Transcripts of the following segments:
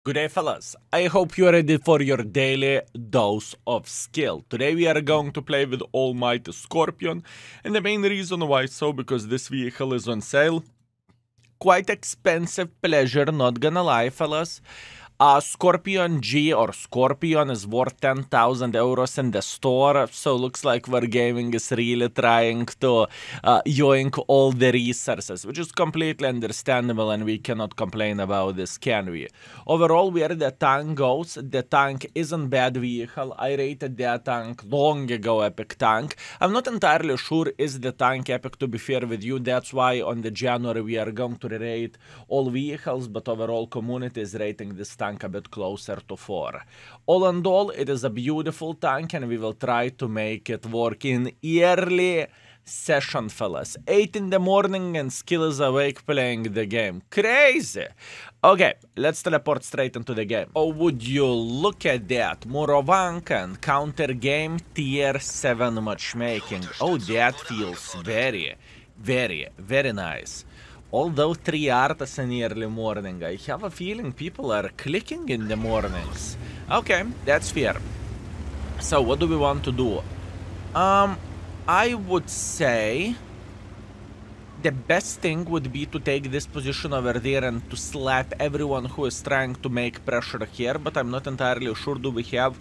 Good day, fellas. I hope you're ready for your daily dose of skill. Today we are going to play with Almighty Skorpion, and the main reason why so because this vehicle is on sale. Quite expensive pleasure, not gonna lie, fellas. Skorpion G or Skorpion is worth 10,000 euros in the store, so looks like Wargaming is really trying to yoink all the resources, which is completely understandable and we cannot complain about this, can we? Overall, where the tank goes, the tank isn't bad vehicle. I rated that tank long ago epic tank. I'm not entirely sure is the tank epic, to be fair with you. That's why on the January we are going to rate all vehicles, but overall community is rating this tank a bit closer to 4. All in all, it is a beautiful tank and we will try to make it work in early session, fellas. 8 in the morning and skill is awake playing the game. Crazy! Okay, let's teleport straight into the game. Oh, would you look at that? Murovanka and counter game tier 7 matchmaking. Oh, that feels very, very nice. Although 3 artists in early morning, I have a feeling people are clicking in the mornings. Okay, that's fair. So what do we want to do? I would say the best thing would be to take this position over there and to slap everyone who is trying to make pressure here, but I'm not entirely sure do we have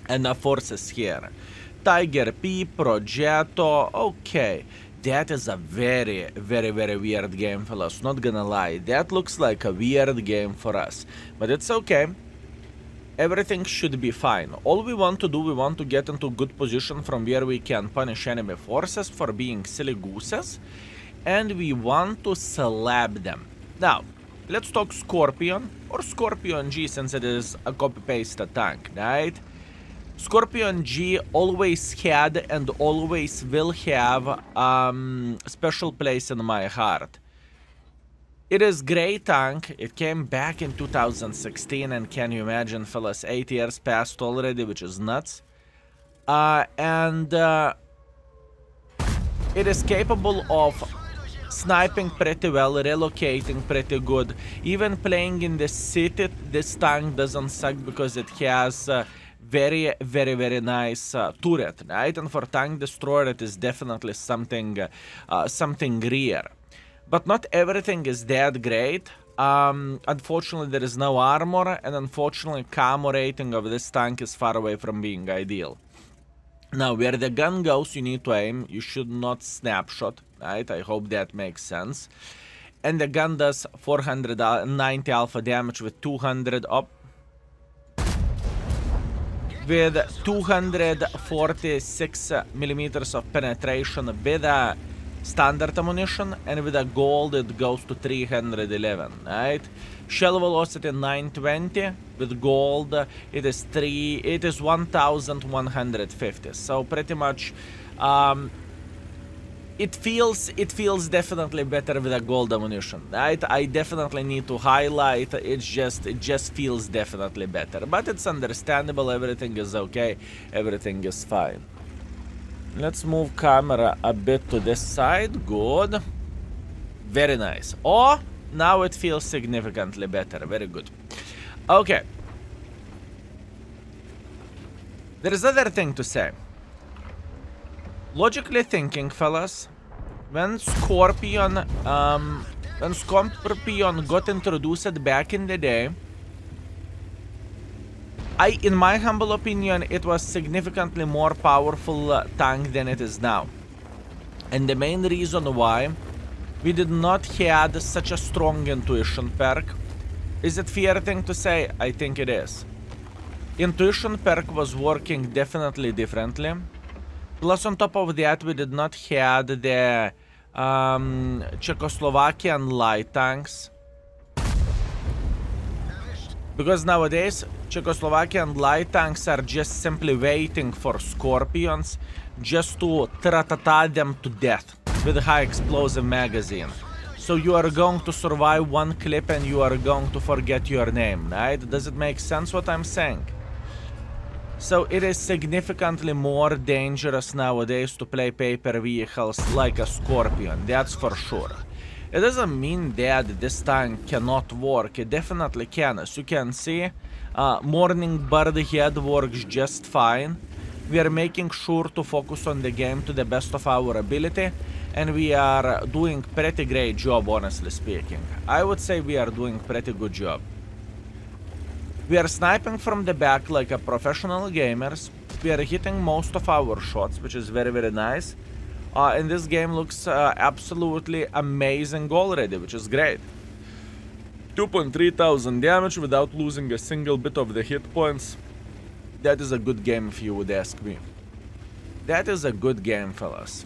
enough forces here. Tiger P, Progetto, okay. That is a very weird game, fellas, not gonna lie. That looks like a weird game for us, but it's okay. Everything should be fine. All we want to do, we want to get into good position from where we can punish enemy forces for being silly gooses, and we want to slap them. Now, let's talk Skorpion, or Skorpion G, since it is a copy-paste tank, right? Skorpion G always had and always will have a special place in my heart. It is great tank. It came back in 2016, and can you imagine, fellas, 8 years passed already, which is nuts. It is capable of sniping pretty well, relocating pretty good. Even playing in the city, this tank doesn't suck because it has very nice turret, right? And for tank destroyer, it is definitely something rare. But not everything is that great. Unfortunately, there is no armor, and unfortunately, camo rating of this tank is far away from being ideal. Now, where the gun goes, you need to aim. You should not snapshot, right? I hope that makes sense. And the gun does 490 alpha damage with 200 up. With 246 millimeters of penetration with a standard ammunition, and with a gold it goes to 311, right? Shell velocity 920, with gold it is 1150. So pretty much it feels definitely better with a gold ammunition, right? I definitely need to highlight it just feels definitely better, but it's understandable. Everything is okay, everything is fine. Let's move camera a bit to this side. Good, very nice. Oh, now it feels significantly better. Very good. Okay, there is other thing to say. Logically thinking, fellas, when Skorpion got introduced back in the day, in my humble opinion, it was significantly more powerful tank than it is now. And the main reason why we did not have such a strong intuition perk, is it fair thing to say? I think it is. Intuition perk was working definitely differently. Plus, on top of that, we did not have the Czechoslovakian light tanks. Because nowadays, Czechoslovakian light tanks are just simply waiting for Skorpions just to tratata them to death with a high explosive magazine. So you are going to survive one clip and you are going to forget your name, right? Does it make sense what I'm saying? So it is significantly more dangerous nowadays to play paper vehicles like a Skorpion, that's for sure. It doesn't mean that this tank cannot work. It definitely can. As you can see, Morning Bird head works just fine. We are making sure to focus on the game to the best of our ability, and we are doing pretty great job, honestly speaking. I would say we are doing pretty good job. We are sniping from the back like a professional gamers. We are hitting most of our shots, which is very, very nice. And this game looks absolutely amazing already, which is great. 2,300 damage without losing a single bit of the hit points. That is a good game if you would ask me. That is a good game, fellas.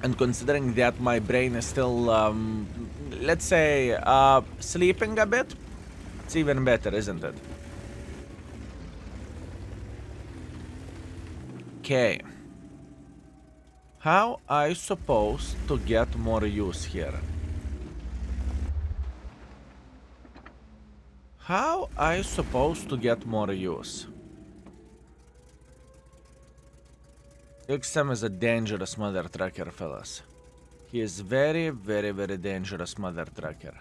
And considering that my brain is still, let's say, sleeping a bit, it's even better, isn't it? Okay. How I supposed to get more use here? How I supposed to get more use? XM is a dangerous mother trucker, fellas. He is very, very, very dangerous mother trucker.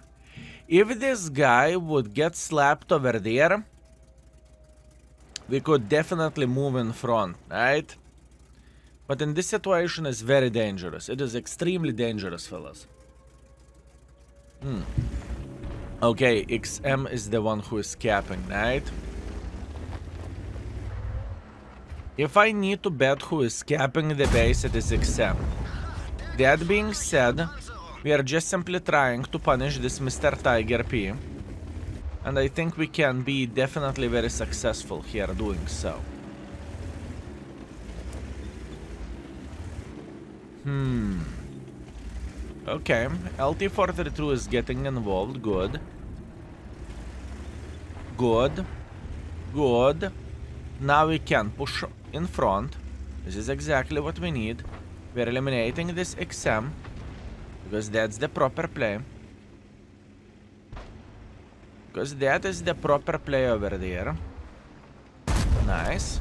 If this guy would get slapped over there, we could definitely move in front, right? But in this situation, it's very dangerous. It is extremely dangerous, fellas. Okay, XM is the one who is capping, right? If I need to bet who is capping the base, it is XM. That being said, we are just simply trying to punish this Mr. Tiger P. And I think we can be definitely very successful here doing so. Okay, LT-432 is getting involved. Good. Good. Good. Now we can push in front. This is exactly what we need. We're eliminating this XM because that's the proper play. Because that is the proper play over there. Nice.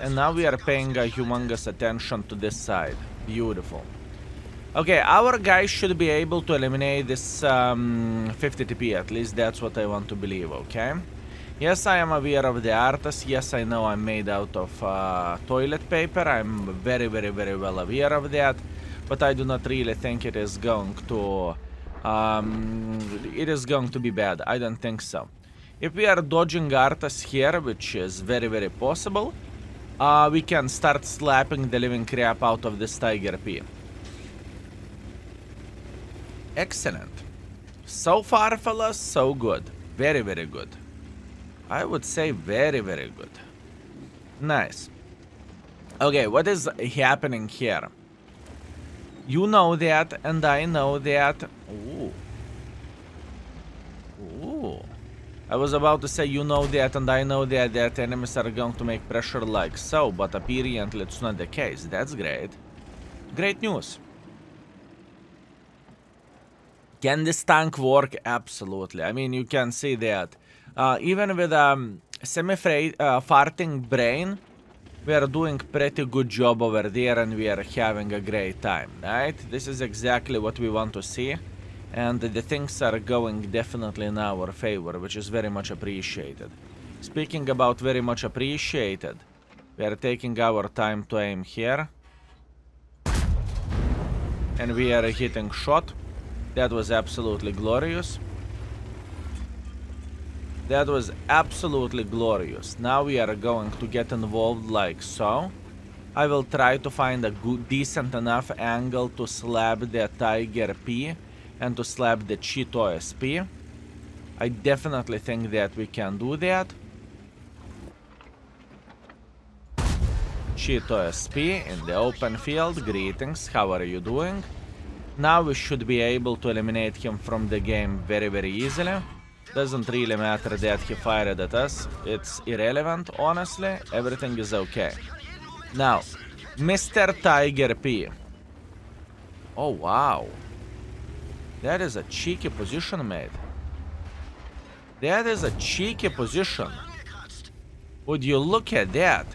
And now we are paying a humongous attention to this side. Beautiful. Okay, our guys should be able to eliminate this 50 TP. At least that's what I want to believe, okay? Yes, I am aware of the artist. Yes, I know I'm made out of toilet paper. I'm very, very, very well aware of that. But I do not really think it is going to... be bad. I don't think so. If we are dodging artists here, which is very, very possible, we can start slapping the living crap out of this Tiger P. Excellent. So far, fellas, so good. Very, very good. I would say very, very good. Nice. Okay, what is happening here? You know that, and I know that. Ooh. Ooh. I was about to say you know that, and I know that enemies are going to make pressure like so, but apparently it's not the case. That's great. Great news. Can this tank work? Absolutely. I mean, you can see that. Even with semi-farting brain, we are doing pretty good job over there and we are having a great time, right? This is exactly what we want to see. And the things are going definitely in our favor, which is very much appreciated. Speaking about very much appreciated, we are taking our time to aim here. And we are hitting shot. That was absolutely glorious. That was absolutely glorious. Now we are going to get involved like so. I will try to find a good, decent enough angle to slap the Tiger P and to slap the Cheeto SP. I definitely think that we can do that. Cheeto SP in the open field. Greetings, how are you doing? Now we should be able to eliminate him from the game very, very easily. Doesn't really matter that he fired at us. It's irrelevant, honestly. Everything is okay. Now, Mr. Tiger P. Oh, wow. That is a cheeky position, mate. That is a cheeky position. Would you look at that?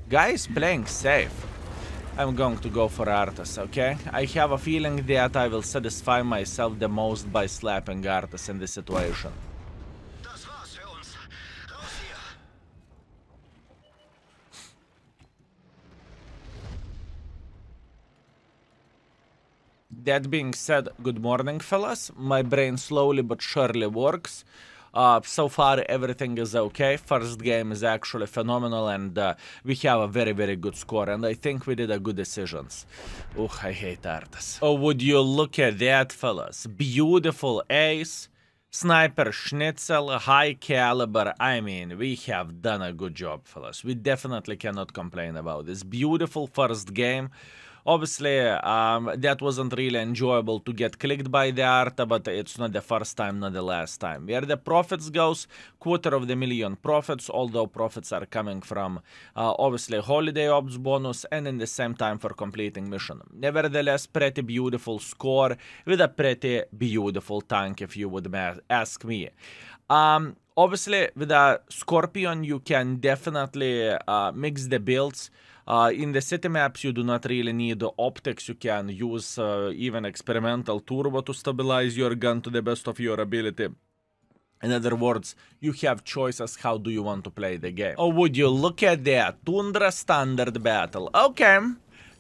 Guy is playing safe. I'm going to go for Arthas, okay? I have a feeling that I will satisfy myself the most by slapping Arthas in this situation. That being said, good morning, fellas. My brain slowly but surely works. So far, everything is okay. First game is actually phenomenal, and we have a very, very good score, and I think we did a good decisions. I hate Arthas. Oh, would you look at that, fellas? Beautiful ace, sniper schnitzel, high caliber. I mean, we have done a good job, fellas. We definitely cannot complain about this. Beautiful first game. Obviously, that wasn't really enjoyable to get clicked by the Arta, but it's not the first time, not the last time. Where the profits goes, $250,000 profits, although profits are coming from, obviously, holiday ops bonus, and in the same time for completing mission. Nevertheless, pretty beautiful score, with a pretty beautiful tank, if you would ask me. Obviously, with a Skorpion, you can definitely mix the builds. In the city maps, you do not really need optics. You can use even experimental turbo to stabilize your gun to the best of your ability. In other words, you have choices how do you want to play the game. Oh, would you look at that? Tundra standard battle. Okay.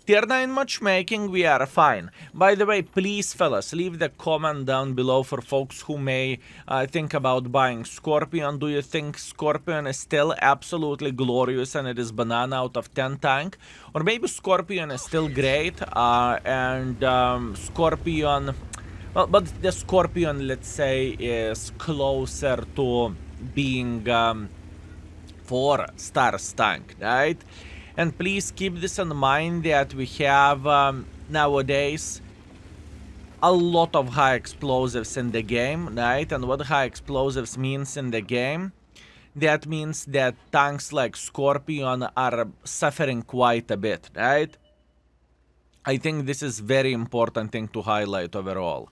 Tier 9 matchmaking, we are fine. By the way, please, fellas, leave the comment down below for folks who may think about buying Skorpion. Do you think Skorpion is still absolutely glorious and it is banana out of 10 tank? Or maybe Skorpion is still great Skorpion... Well, but the Skorpion, let's say, is closer to being 4-star tank, right? And please keep this in mind that we have nowadays a lot of high explosives in the game, right? And what high explosives means in the game, that means that tanks like Skorpion are suffering quite a bit, right? I think this is very important thing to highlight overall.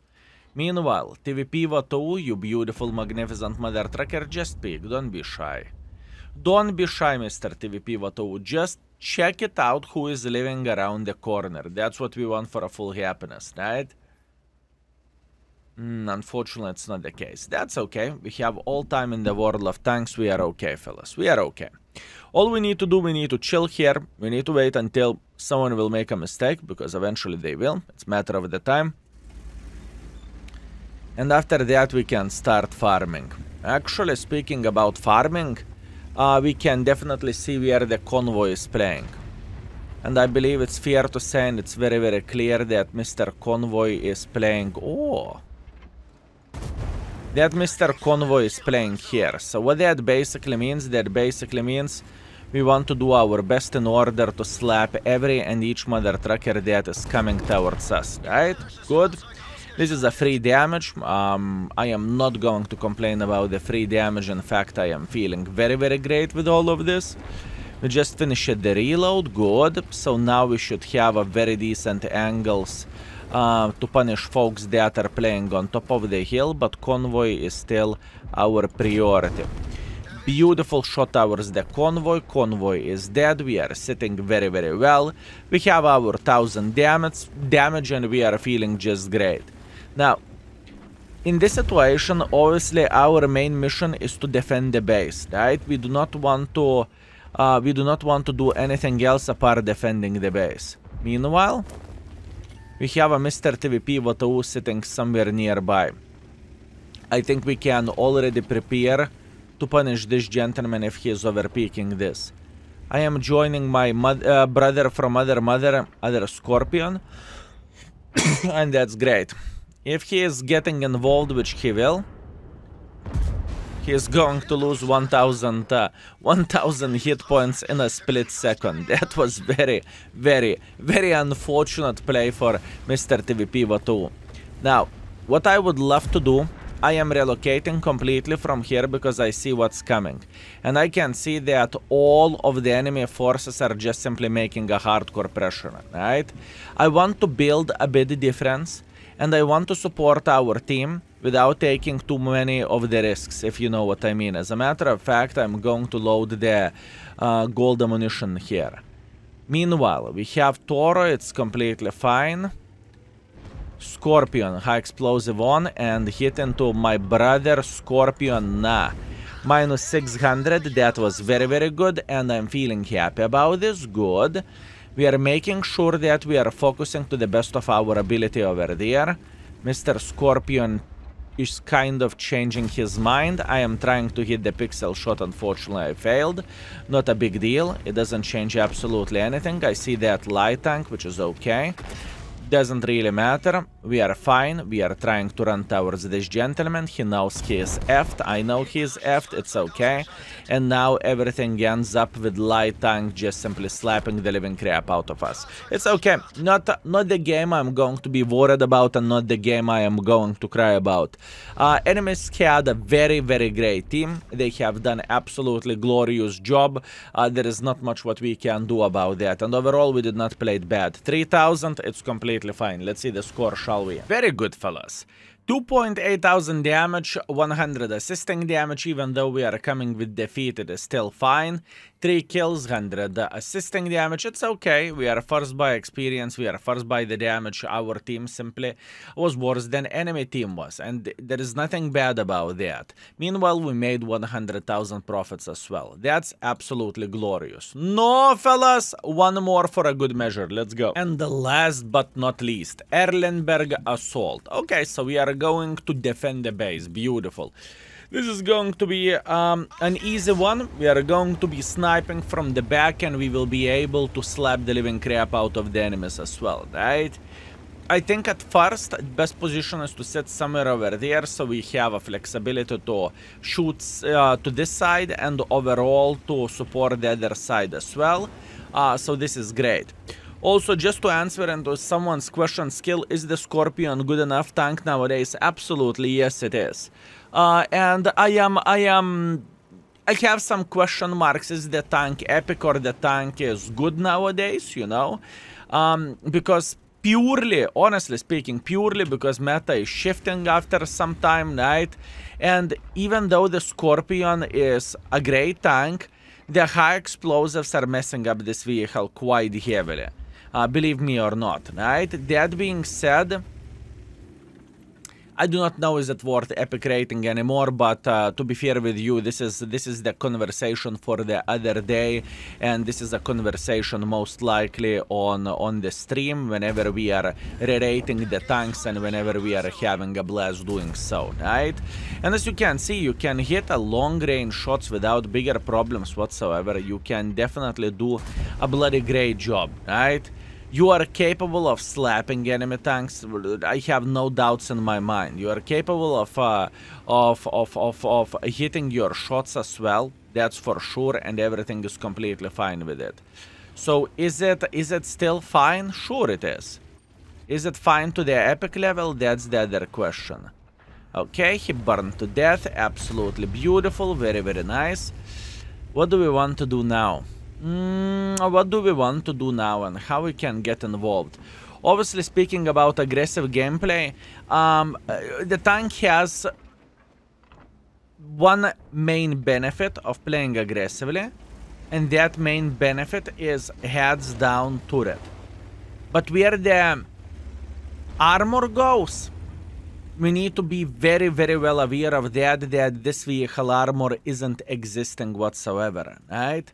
Meanwhile, TVP Vatu, you beautiful, magnificent mother trucker, just peek, don't be shy. Don't be shy, Mr. TVP Vatu, just check it out who is living around the corner. That's what we want for a full happiness, right? Unfortunately, it's not the case. That's okay. We have all time in the world of tanks. We are okay, fellas. We are okay. All we need to do, we need to chill here. We need to wait until someone will make a mistake, because eventually they will. It's a matter of the time. And after that, we can start farming. Actually, speaking about farming, we can definitely see where the convoy is playing. And I believe it's fair to say, and it's very, very clear that Mr. Convoy is playing... Oh! That Mr. Convoy is playing here. So what that basically means? That basically means we want to do our best in order to slap every and each mother trucker that is coming towards us, right? Good. This is a free damage. I am not going to complain about the free damage. In fact, I am feeling very, very great with all of this. We just finished the reload. Good. So now we should have a very decent angles to punish folks that are playing on top of the hill, but convoy is still our priority. Beautiful shot towards the convoy. Convoy is dead. We are sitting very, very well. We have our 1000 damage and we are feeling just great. Now, in this situation, obviously, our main mission is to defend the base, right? We do not want to do anything else apart defending the base. Meanwhile, we have a Mr. TVP Vatu sitting somewhere nearby. I think we can already prepare to punish this gentleman if he is overpeaking this. I am joining my brother from other Skorpion, and that's great. If he is getting involved, which he will, he is going to lose 1000 hit points in a split second. That was very, very, very unfortunate play for Mr. TVP Vatu. Now, what I would love to do, I am relocating completely from here because I see what's coming. And I can see that all of the enemy forces are just simply making a hardcore pressure, right? I want to build a bit difference. And I want to support our team without taking too many of the risks, if you know what I mean. As a matter of fact, I'm going to load the gold ammunition here. Meanwhile, we have Toro, it's completely fine. Skorpion, high explosive on, and hit into my brother Skorpion, nah. Minus 600, that was very, very good, and I'm feeling happy about this, good. We are making sure that we are focusing to the best of our ability over there. Mr. Skorpion is kind of changing his mind. I am trying to hit the pixel shot, unfortunately I failed. Not a big deal, it doesn't change absolutely anything. I see that light tank, which is okay. Doesn't really matter. We are fine. We are trying to run towards this gentleman. He knows he is effed. I know he is effed. It's okay. And now everything ends up with light tank just simply slapping the living crap out of us. It's okay. Not the game I'm going to be worried about, and not the game I am going to cry about. Enemies had a very, very great team. They have done absolutely glorious job. There is not much what we can do about that. And overall, we did not play it bad. 3000, it's completely fine. Let's see the score, shall we? Very good, fellas. 2,800 damage, 100 assisting damage. Even though we are coming with defeat, it is still fine. 3 kills, 100 assisting damage. It's okay. We are first by experience. We are first by the damage. Our team simply was worse than enemy team was, and there is nothing bad about that. Meanwhile, we made 100,000 profits as well. That's absolutely glorious. No, fellas, one more for a good measure. Let's go. And the last but not least, Erlenberg assault. Okay, so we are going to defend the base. Beautiful. This is going to be an easy one. We are going to be sniping from the back, and we will be able to slap the living crap out of the enemies as well, right? I think at first, best position is to sit somewhere over there, so we have a flexibility to shoot to this side and overall to support the other side as well. So this is great. Also, just to answer into someone's question, skill, is the Skorpion good enough tank nowadays? Absolutely, yes it is. And I have some question marks. Is the tank epic or the tank is good nowadays, you know? Because purely, honestly speaking, purely because meta is shifting after some time, right? And even though the Skorpion is a great tank, the high explosives are messing up this vehicle quite heavily. Believe me or not, right? That being said, I do not know is it worth epic rating anymore, but to be fair with you, this is the conversation for the other day, and this is a conversation most likely on the stream whenever we are re-rating the tanks and whenever we are having a blast doing so, right? And as you can see, you can hit a long range shots without bigger problems whatsoever. You can definitely do a bloody great job, right? You are capable of slapping enemy tanks. I have no doubts in my mind. You are capable of hitting your shots as well. That's for sure, and everything is completely fine with it. So is it still fine? Sure it is. Is it fine to the epic level? That's the other question. Okay, he burned to death. Absolutely beautiful. Very, very nice. What do we want to do now? What do we want to do now and how we can get involved? Obviously, speaking about aggressive gameplay, the tank has one main benefit of playing aggressively, and that main benefit is heads down turret. But where the armor goes, we need to be very, very well aware of that this vehicle armor isn't existing whatsoever, right?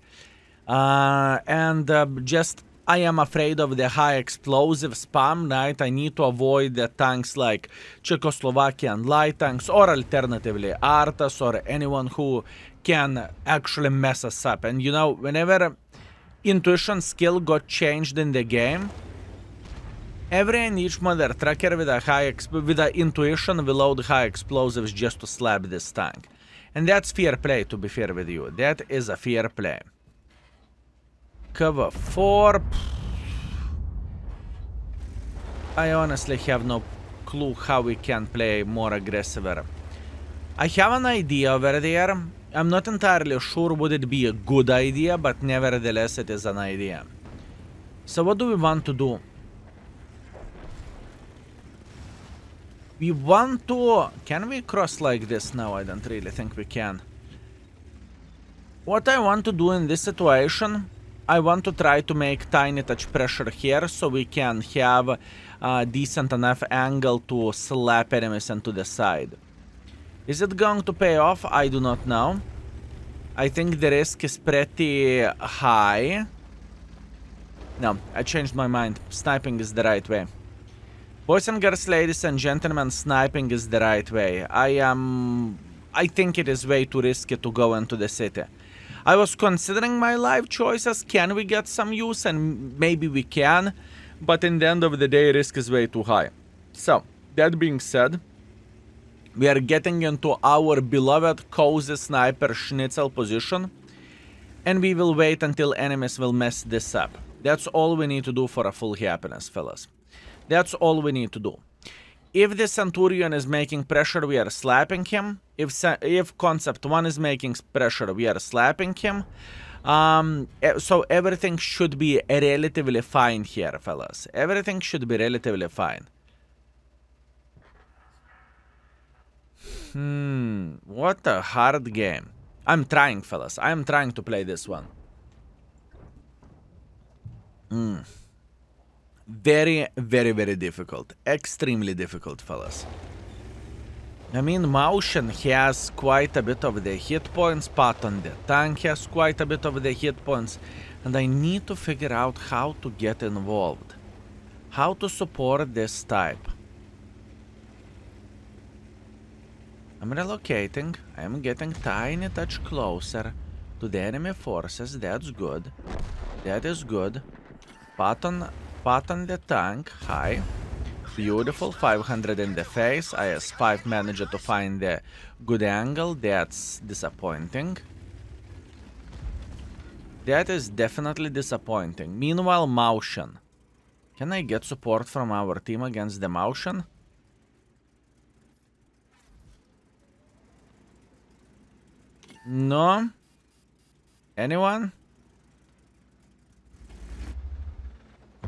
Just I am afraid of the high explosive spam, right? I need to avoid the tanks like Czechoslovakian light tanks, or alternatively Artas, or anyone who can actually mess us up. And you know, whenever intuition skill got changed in the game, every and each mother trucker with a intuition will load high explosives just to slap this tank. And that's fair play, to be fair with you. That is a fair play. Cover 4. I honestly have no clue how we can play more aggressive. I have an idea over there. I'm not entirely sure would it be a good idea, but nevertheless it is an idea. So what do we want to do? We want to... Can we cross like this? No, I don't really think we can. What I want to do in this situation, I want to try to make tiny touch pressure here so we can have a decent enough angle to slap enemies into the side. Is it going to pay off? I do not know. I think the risk is pretty high. No, I changed my mind. Sniping is the right way. Boys and girls, ladies and gentlemen, sniping is the right way. I think it is way too risky to go into the city. I was considering my life choices. Can we get some use? And maybe we can. But in the end of the day, risk is way too high. So, that being said, we are getting into our beloved cozy sniper schnitzel position. And we will wait until enemies will mess this up. That's all we need to do for a full happiness, fellas. That's all we need to do. If the Centurion is making pressure, we are slapping him. If Concept 1 is making pressure, we are slapping him. So everything should be relatively fine here, fellas. Everything should be relatively fine. What a hard game. I'm trying, fellas. I'm trying to play this one. Very, very, very difficult. Extremely difficult, fellas. I mean, Motion has quite a bit of the hit points, but on the tank has quite a bit of the hit points. And I need to figure out how to get involved. How to support this type. I'm relocating. I am getting tiny touch closer to the enemy forces. That's good. That is good. Pot on the tank. High. Beautiful. 500 in the face. IS-5 managed to find the good angle. That's disappointing. That is definitely disappointing. Meanwhile, Motion. Can I get support from our team against the Motion? No? Anyone?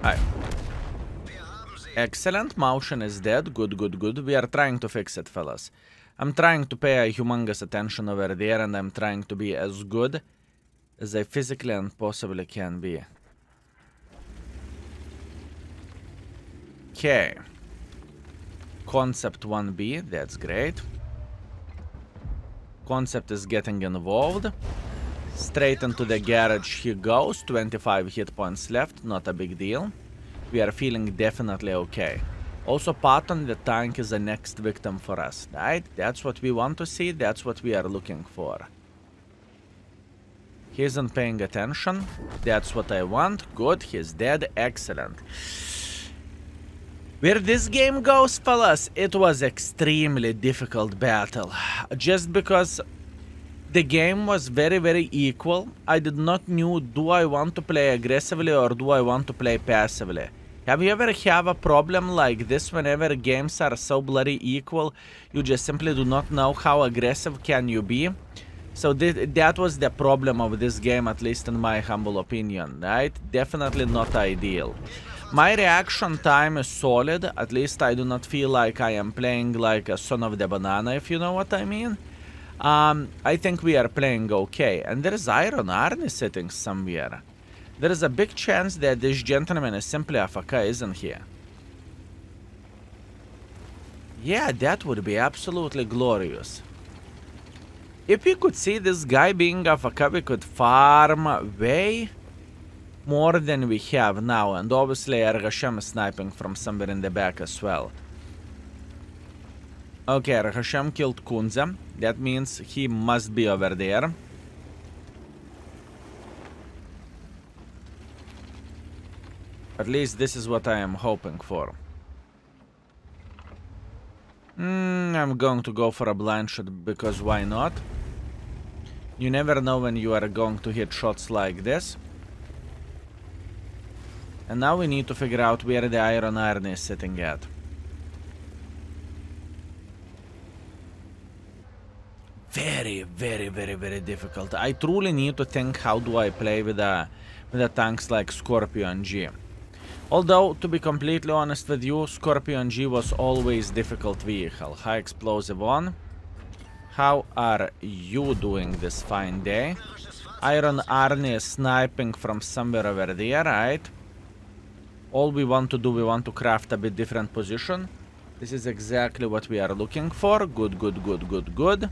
Hi. Excellent. Motion is dead. Good, good, good. We are trying to fix it, fellas. I'm trying to pay a humongous attention over there, and I'm trying to be as good as I physically and possibly can be. Okay. Concept 1B. That's great. Concept is getting involved. Straight into the garage he goes. 25 hit points left. Not a big deal. We are feeling definitely okay. Also, Pot on the tank is the next victim for us, right? That's what we want to see. That's what we are looking for. He isn't paying attention. That's what I want. Good. He's dead. Excellent. Where this game goes, fellas, it was extremely difficult battle. Just because the game was very, very equal. I did not know, do I want to play aggressively or do I want to play passively? Have you ever have a problem like this whenever games are so bloody equal? You just simply do not know how aggressive can you be? So that was the problem of this game, at least in my humble opinion, right? Definitely not ideal. My reaction time is solid. At least I do not feel like I am playing like a son of the banana, if you know what I mean. I think we are playing okay. And there is Iron Arnie sitting somewhere. There is a big chance that this gentleman is simply AFK, isn't he? Yeah, that would be absolutely glorious. If we could see this guy being AFK, we could farm way more than we have now. And obviously Ergashem is sniping from somewhere in the back as well. Okay, Ergashem killed Kunze. That means he must be over there. At least this is what I am hoping for. I'm going to go for a blind shot because why not? You never know when you are going to hit shots like this. And now we need to figure out where the Iron Arnie is sitting at. Very, very, very, very difficult. I truly need to think how do I play with the tanks like Skorpion G. Although, to be completely honest with you, Skorpion G was always difficult vehicle. High explosive on. How are you doing this fine day? Iron Arnie is sniping from somewhere over there, right? All we want to do, we want to craft a bit different position. This is exactly what we are looking for. Good, good, good, good, good.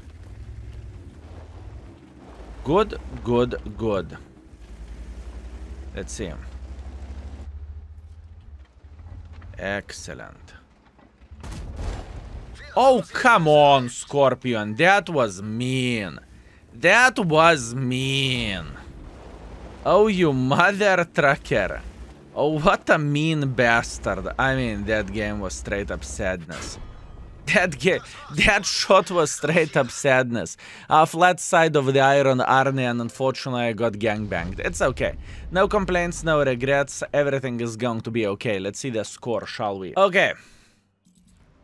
Good, good, good. Let's see. Excellent. Oh, come on, Skorpion. That was mean. That was mean. Oh, you mother trucker. Oh, what a mean bastard. I mean, that game was straight up sadness. That shot was straight up sadness. Flat side of the Iron Arnie, and unfortunately I got gangbanged. It's okay. No complaints, no regrets. Everything is going to be okay. Let's see the score, shall we? Okay.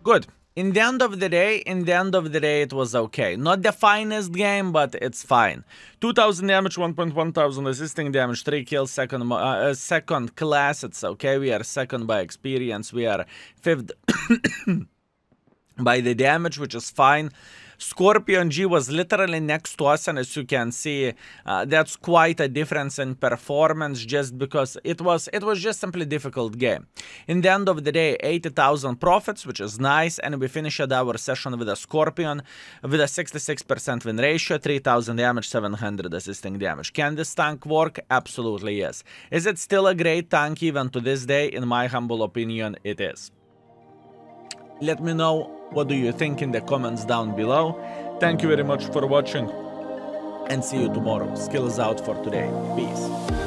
Good. In the end of the day, it was okay. Not the finest game, but it's fine. 2000 damage, 1.1 thousand assisting damage, 3 kills, second class, it's okay. We are second by experience. We are fifth by the damage, which is fine. Skorpion G was literally next to us, and as you can see, that's quite a difference in performance, just because it was just simply a difficult game. In the end of the day, 80,000 profits, which is nice, and we finished our session with a Skorpion with a 66% win ratio, 3,000 damage, 700 assisting damage. Can this tank work? Absolutely yes. Is it still a great tank even to this day? In my humble opinion, it is. Let me know what do you think in the comments down below. Thank you very much for watching, and see you tomorrow. Skills out for today. Peace.